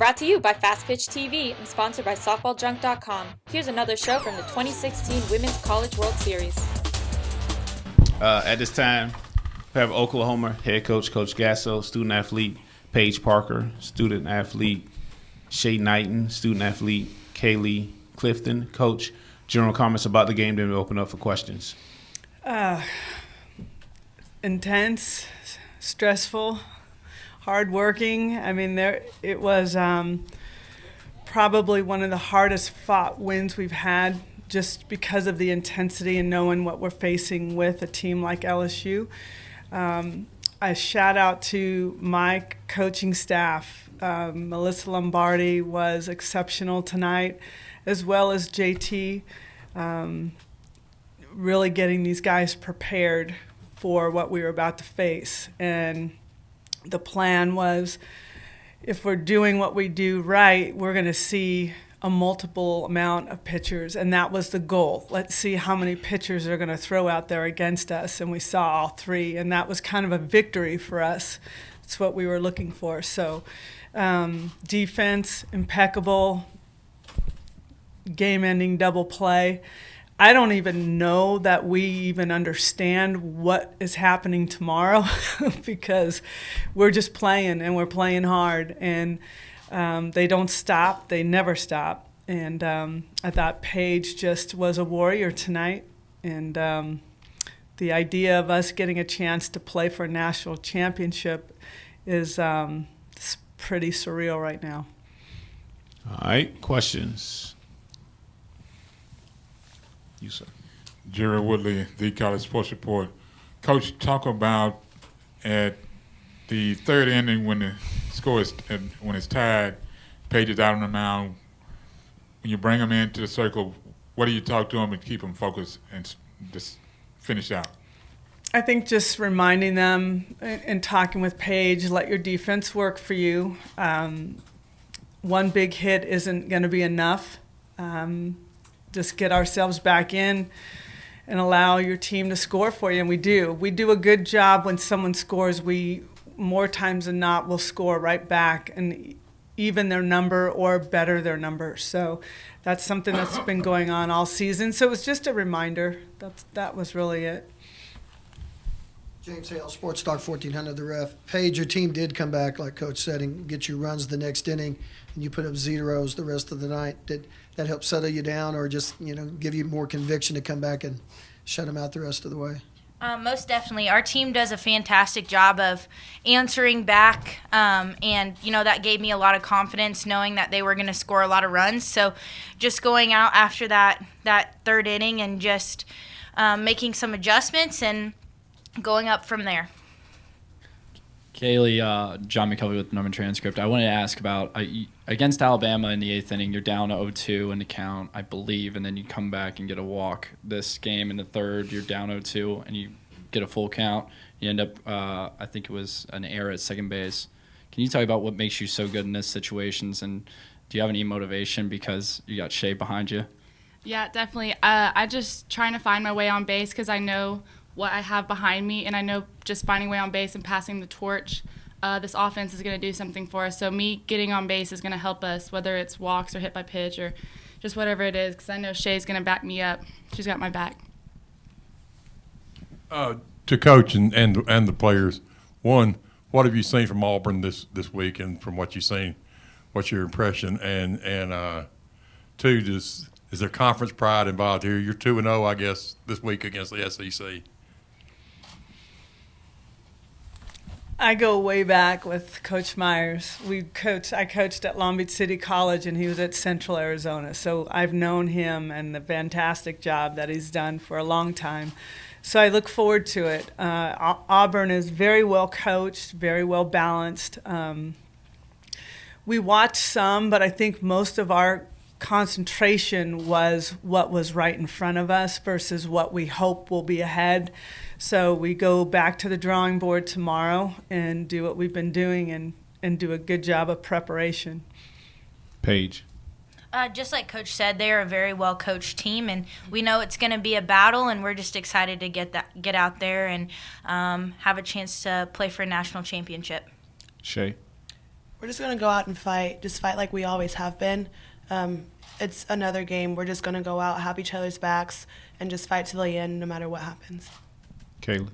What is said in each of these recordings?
Brought to you by Fastpitch TV and sponsored by SoftballJunk.com. Here's another show from the 2016 Women's College World Series. At this time, we have Oklahoma head coach, Coach Gasso, student athlete Paige Parker, student athlete Shay Knighton, student athlete Kaylee Clifton. Coach, general comments about the game, then we open up for questions. Intense, stressful, hardworking. I mean, it was probably one of the hardest fought wins we've had, just because of the intensity and knowing what we're facing with a team like LSU. I shout out to my coaching staff. Melissa Lombardi was exceptional tonight, as well as JT, really getting these guys prepared for what we were about to face. And the plan was, if we're doing what we do right, we're going to see a multiple amount of pitchers, and that was the goal. Let's see how many pitchers are going to throw out there against us, and we saw all three, and that was kind of a victory for us. That's what we were looking for. So defense, impeccable, game-ending double play. I don't even know that we even understand what is happening tomorrow because we're just playing, and we're playing hard, and they don't stop. They never stop. And I thought Paige just was a warrior tonight. And the idea of us getting a chance to play for a national championship is pretty surreal right now. All right, questions? You, sir. Jerry Woodley, The College Sports Report. Coach, talk about at the third inning when the score is when it's tied, Paige is out on the mound. When you bring them into the circle, what do you talk to them and keep them focused and just finish out? I think just reminding them and talking with Paige, let your defense work for you. One big hit isn't going to be enough. Just get ourselves back in and allow your team to score for you, and we do. We do a good job when someone scores. We, more times than not, will score right back and even their number or better their number. So that's something that's been going on all season. So it was just a reminder. That was really it. James Hale, Sports Talk 1400, The Ref. Paige, your team did come back, like Coach said, and get you runs the next inning, and you put up zeros the rest of the night. Did that help settle you down, or just give you more conviction to come back and shut them out the rest of the way? Most definitely. Our team does a fantastic job of answering back, and that gave me a lot of confidence knowing that they were going to score a lot of runs. So just going out after that third inning and just making some adjustments and going up from there. Kaylee, John McCovey with Norman Transcript. I wanted to ask about against Alabama in the eighth inning, you're down to 0-2 in the count, I believe, and then you come back and get a walk. This game in the third, you're down 0-2, and you get a full count. You end up, I think it was an error at second base. Can you talk about what makes you so good in these situations, and do you have any motivation because you got Shay behind you? Yeah, definitely. I just trying to find my way on base because I know what I have behind me, and I know just finding a way on base and passing the torch, this offense is going to do something for us. So me getting on base is going to help us, whether it's walks or hit by pitch or just whatever it is, because I know Shay's going to back me up. She's got my back. To coach and the players, one, what have you seen from Auburn this week, and from what you've seen, what's your impression? And two, is there conference pride involved here? You're 2-0, I guess, this week against the SEC. I go way back with Coach Myers. I coached at Long Beach City College, and he was at Central Arizona. So I've known him and the fantastic job that he's done for a long time. So I look forward to it. Auburn is very well coached, very well balanced. We watched some, but I think most of our concentration was what was right in front of us versus what we hope will be ahead. So we go back to the drawing board tomorrow and do what we've been doing and do a good job of preparation. Paige. Just like Coach said, they are a very well-coached team, and we know it's going to be a battle, and we're just excited to get out there and have a chance to play for a national championship. Shay. We're just going to go out and fight, just fight like we always have been. It's another game. We're just going to go out, have each other's backs, and just fight to the end no matter what happens. Kaylee.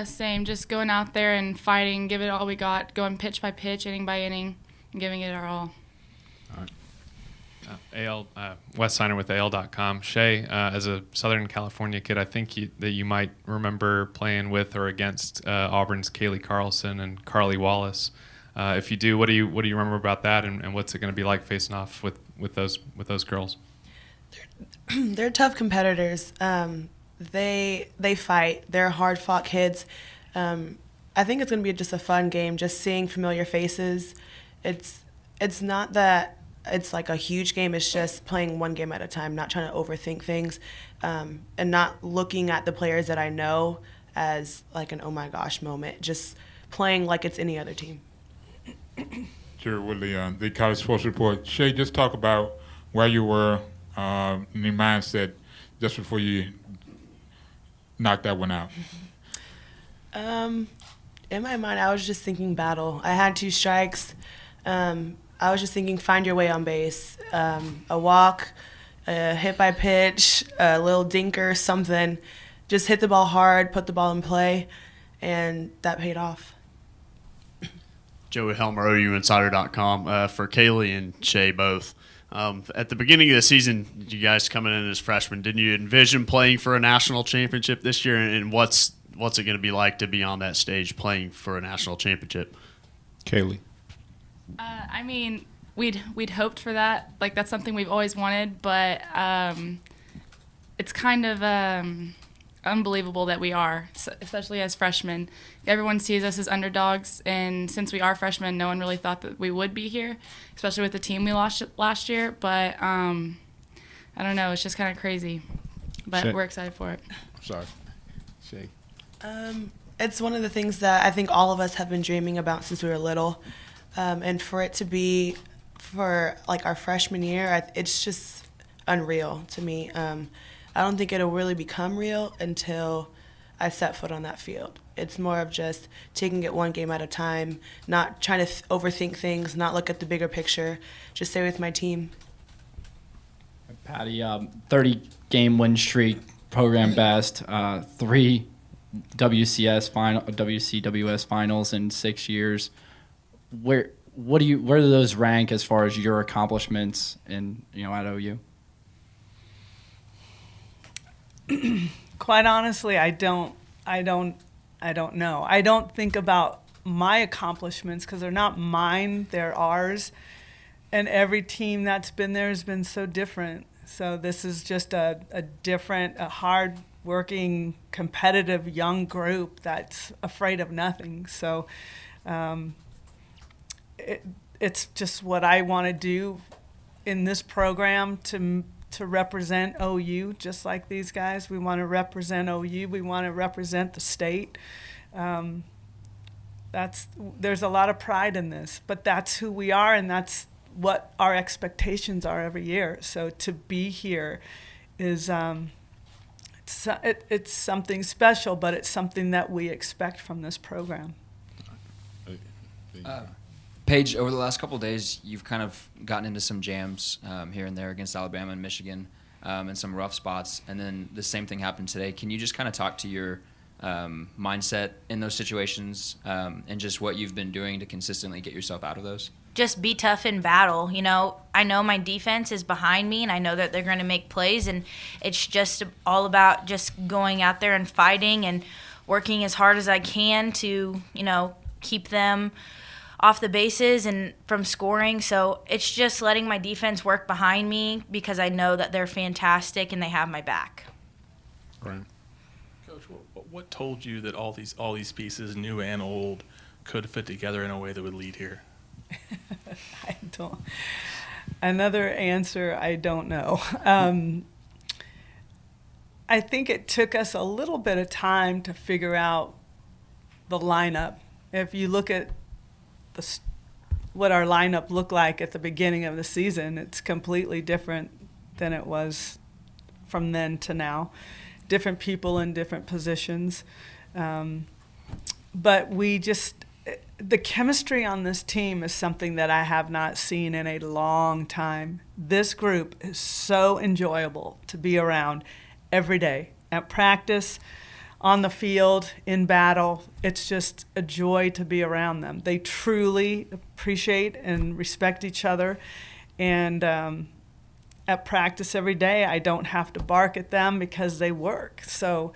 Same, just going out there and fighting, give it all we got, going pitch by pitch, inning by inning, and giving it our all. Wes Signer with AL.com. Shay, as a Southern California kid, I think that you might remember playing with or against Auburn's Kaylee Carlson and Carly Wallace. If you do, what do you remember about that, and what's it going to be like facing off with those girls? They're tough competitors. They fight. They're hard-fought kids. I think it's going to be just a fun game, just seeing familiar faces. It's not that it's like a huge game. It's just playing one game at a time, not trying to overthink things, and not looking at the players that I know as like an oh my gosh moment. Just playing like it's any other team. Jerry Woodley, the College Sports Report. Shay, just talk about where you were in your mindset just before you knocked that one out. In my mind, I was just thinking battle. I had 2 strikes. I was just thinking find your way on base. A walk, a hit by pitch, a little dinker, something. Just hit the ball hard, put the ball in play, and that paid off. Joey Helmer, OUinsider.com. For Kaylee and Shay both. At the beginning of the season, you guys coming in as freshmen, didn't you envision playing for a national championship this year? And what's it going to be like to be on that stage playing for a national championship? Kaylee. I mean, we'd hoped for that. Like, that's something we've always wanted, but it's kind of unbelievable that we are, especially as freshmen. Everyone sees us as underdogs, and since we are freshmen, no one really thought that we would be here, especially with the team we lost last year. But I don't know, it's just kind of crazy. But Shay. We're excited for it. Sorry. Shay. It's one of the things that I think all of us have been dreaming about since we were little. And for it to be for like our freshman year, it's just unreal to me. I don't think it'll really become real until I set foot on that field. It's more of just taking it one game at a time, not trying to overthink things, not look at the bigger picture, just stay with my team. Patty, 30-game win streak, program best, 3 WCWS finals in 6 years. Where do those rank as far as your accomplishments in at OU? Quite honestly, I don't know. I don't think about my accomplishments because they're not mine, they're ours. And every team that's been there has been so different. So this is just a different, a hard-working, competitive young group that's afraid of nothing. So it's just what I want to do in this program to represent OU, just like these guys. We want to represent OU. We want to represent the state. There's a lot of pride in this, but that's who we are, and that's what our expectations are every year. So to be here is it's something special, but it's something that we expect from this program. Paige, over the last couple of days, you've kind of gotten into some jams here and there against Alabama and Michigan and some rough spots, and then the same thing happened today. Can you just kind of talk to your mindset in those situations and just what you've been doing to consistently get yourself out of those? Just be tough in battle. I know my defense is behind me, and I know that they're going to make plays, and it's just all about just going out there and fighting and working as hard as I can to, keep them off the bases and from scoring. So it's just letting my defense work behind me because I know that they're fantastic and they have my back. Right. Coach, what told you that all these pieces, new and old, could fit together in a way that would lead here? Another answer, I don't know. I think it took us a little bit of time to figure out the lineup. If you look at what our lineup looked like at the beginning of the season, it's completely different than it was from then to now. Different people in different positions. But we just the chemistry on this team is something that I have not seen in a long time. This group is so enjoyable to be around every day, at practice, on the field, in battle. It's just a joy to be around them. They truly appreciate and respect each other. And at practice every day, I don't have to bark at them because they work. So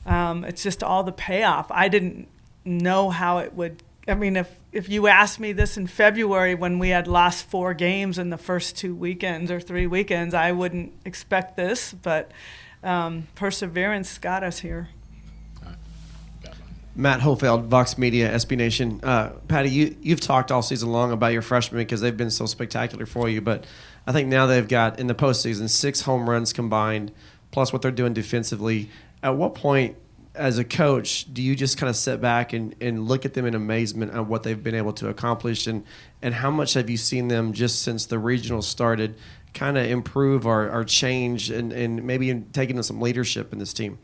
it's just all the payoff. I didn't know how it would. I mean, if you asked me this in February when we had lost 4 games in the first 2 weekends or 3 weekends, I wouldn't expect this, but perseverance got us here. Matt Hofeld, Vox Media, SB Nation. Patty, you've talked all season long about your freshmen because they've been so spectacular for you, but I think now they've got, in the postseason, 6 home runs combined, plus what they're doing defensively. At what point, as a coach, do you just kind of sit back and look at them in amazement on what they've been able to accomplish, and how much have you seen them just since the regional started kind of improve or change and maybe taking some leadership in this team?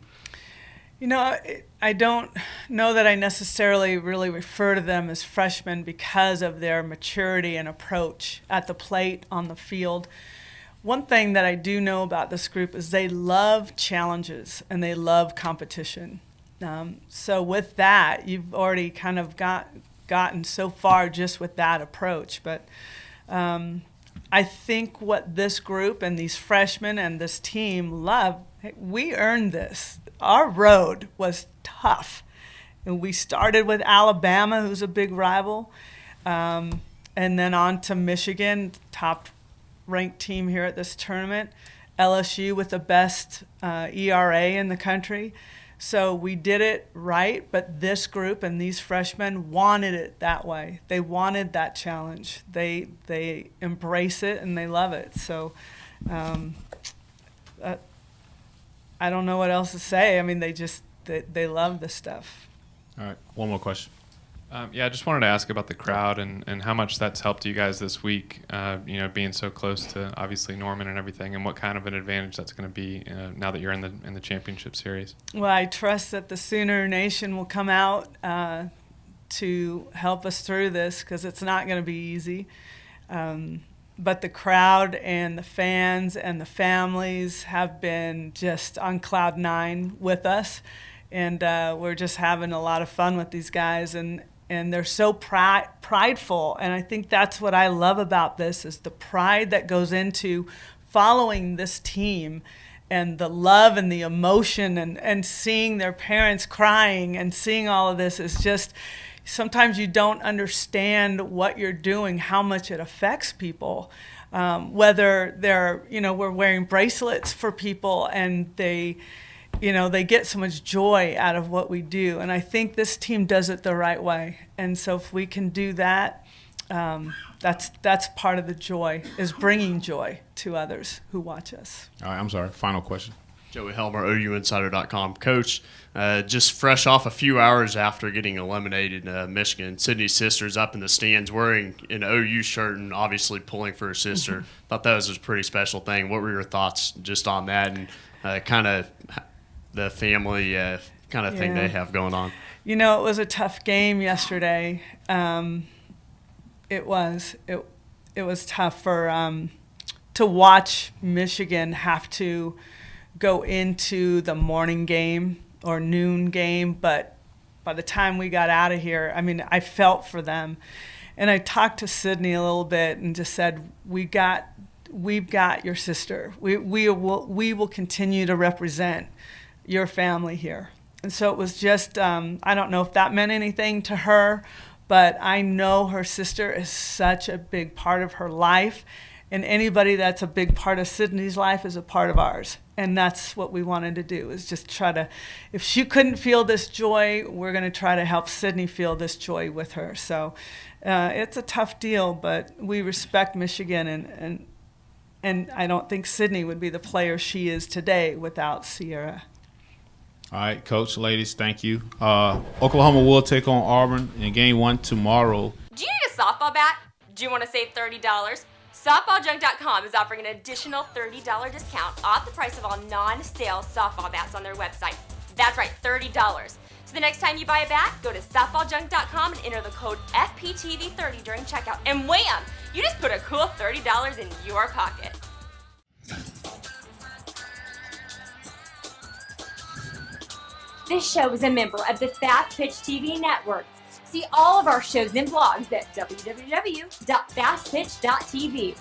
You know, I don't know that I necessarily really refer to them as freshmen because of their maturity and approach at the plate, on the field. One thing that I do know about this group is they love challenges and they love competition. So with that, you've already kind of gotten so far just with that approach. But I think what this group and these freshmen and this team love, we earned this. Our road was tough. And we started with Alabama, who's a big rival, and then on to Michigan, top-ranked team here at this tournament, LSU with the best ERA in the country. So we did it right, but this group and these freshmen wanted it that way. They wanted that challenge. They embrace it and they love it. So I don't know what else to say. I mean, they love this stuff. All right, one more question. Yeah, I just wanted to ask about the crowd and how much that's helped you guys this week, being so close to obviously Norman and everything, and what kind of an advantage that's going to be now that you're in the championship series. Well, I trust that the Sooner Nation will come out to help us through this because it's not going to be easy. But the crowd and the fans and the families have been just on cloud 9 with us. And we're just having a lot of fun with these guys. And they're so prideful. And I think that's what I love about this is the pride that goes into following this team and the love and the emotion and seeing their parents crying and seeing all of this is just – sometimes you don't understand what you're doing, how much it affects people. Whether they're, we're wearing bracelets for people and they get so much joy out of what we do. And I think this team does it the right way. And so if we can do that, that's part of the joy, is bringing joy to others who watch us. All right, I'm sorry. Final question. Joey Helmer, OUinsider.com. Coach, just fresh off a few hours after getting eliminated, Michigan, Sydney's sister's up in the stands wearing an OU shirt and obviously pulling for her sister. Thought that was a pretty special thing. What were your thoughts just on that and kind of the family kind of thing they have going on? It was a tough game yesterday. It was tough for to watch Michigan have to go into the morning game or noon game, but by the time we got out of here, I mean, I felt for them. And I talked to Sydney a little bit and just said, we've got your sister. We will continue to represent your family here. And so it was just, I don't know if that meant anything to her, but I know her sister is such a big part of her life. And anybody that's a big part of Sydney's life is a part of ours. And that's what we wanted to do, is just try to, if she couldn't feel this joy, we're going to try to help Sydney feel this joy with her. So it's a tough deal, but we respect Michigan, and I don't think Sydney would be the player she is today without Sierra. All right, Coach, ladies, thank you. Oklahoma will take on Auburn in Game 1 tomorrow. Do you need a softball bat? Do you want to save $30? SoftballJunk.com is offering an additional $30 discount off the price of all non-sale softball bats on their website. That's right, $30. So the next time you buy a bat, go to softballjunk.com and enter the code FPTV30 during checkout. And wham! You just put a cool $30 in your pocket. This show is a member of the Fastpitch TV network. See all of our shows and blogs at www.fastpitch.tv.